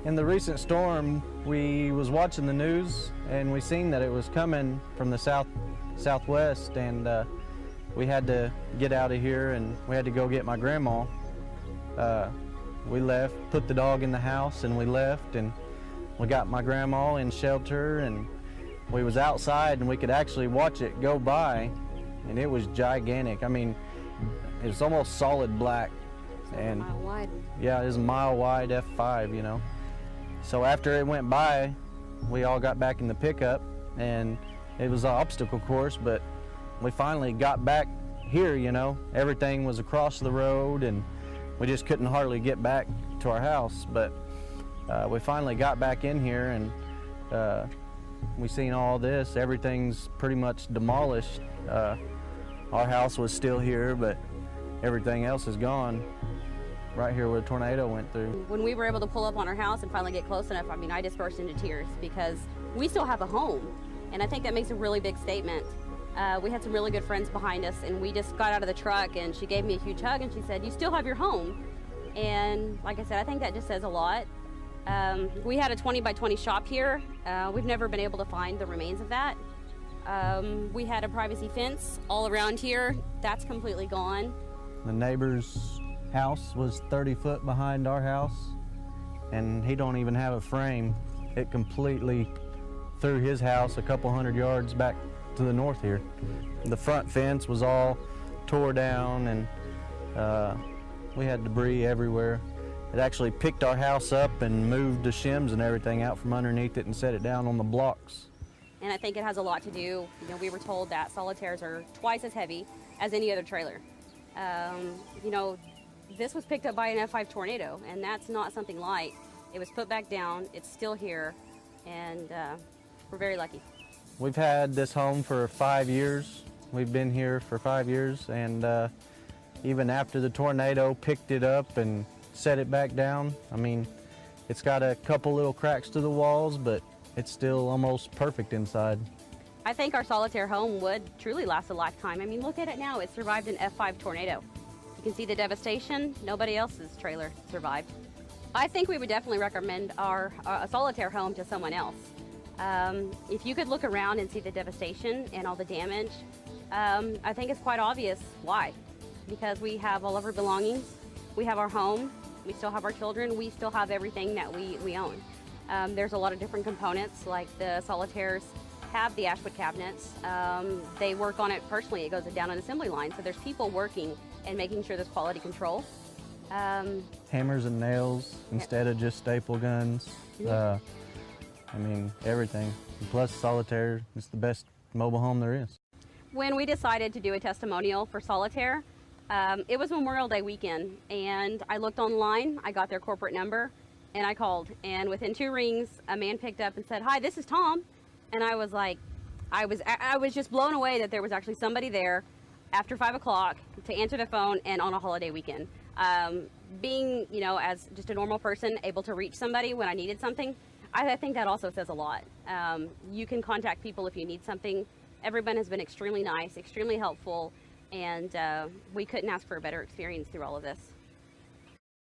In the recent storm, we was watching the news and we seen that it was coming from the southwest, and we had to get out of here and we had to go get my grandma. We left, put the dog in the house, and we left, and we got my grandma in shelter, and we was outside and we could actually watch it go by, and it was gigantic. I mean, it was almost solid black. And a mile wide. Yeah, it was a mile wide F5, you know. So after it went by, we all got back in the pickup, and it was an obstacle course, but we finally got back here, you know. Everything was across the road, and we just couldn't hardly get back to our house. But we finally got back in here, and we seen all this. Everything's pretty much demolished. Our house was still here, but everything else is gone. Right here where the tornado went through. When we were able to pull up on our house and finally get close enough, I mean, I just burst into tears because we still have a home. And I think that makes a really big statement. We had some really good friends behind us, and we just got out of the truck and she gave me a huge hug and she said, "You still have your home." And like I said, I think that just says a lot. We had a 20 by 20 shop here. We've never been able to find the remains of that. We had a privacy fence all around here. That's completely gone. The neighbor's house was 30 foot behind our house, and he don't even have a frame. It completely threw his house a couple hundred yards back to the north here. The front fence was all tore down, and we had debris everywhere. It actually picked our house up and moved the shims and everything out from underneath it and set it down on the blocks. And I think it has a lot to do, you know, we were told that solitaires are twice as heavy as any other trailer. You know, this was picked up by an F5 tornado, and that's not something light. It was put back down, it's still here, and we're very lucky. We've had this home for 5 years. We've been here for 5 years, and even after the tornado picked it up and set it back down, I mean, it's got a couple little cracks to the walls, but it's still almost perfect inside. I think our solitaire home would truly last a lifetime. I mean, look at it now. It survived an F5 tornado. You can see the devastation. Nobody else's trailer survived. I think we would definitely recommend a solitaire home to someone else. If you could look around and see the devastation and all the damage, I think it's quite obvious why. Because we have all of our belongings, we have our home, we still have our children, we still have everything that we own. There's a lot of different components, like the solitaires have the Ashwood cabinets. They work on it personally. It goes down an assembly line, so there's people working and making sure there's quality control. Hammers and nails instead of just staple guns. I mean, everything. Plus solitaire is the best mobile home there is. When we decided to do a testimonial for Solitaire, it was Memorial Day weekend, and I looked online, I got their corporate number, and I called. And within 2 rings, a man picked up and said, "Hi, this is Tom." And I was like, I was just blown away that there was actually somebody there after 5 o'clock to answer the phone and on a holiday weekend. Being, you know, as just a normal person, able to reach somebody when I needed something, I think that also says a lot. You can contact people if you need something. Everyone has been extremely nice, extremely helpful, and we couldn't ask for a better experience through all of this.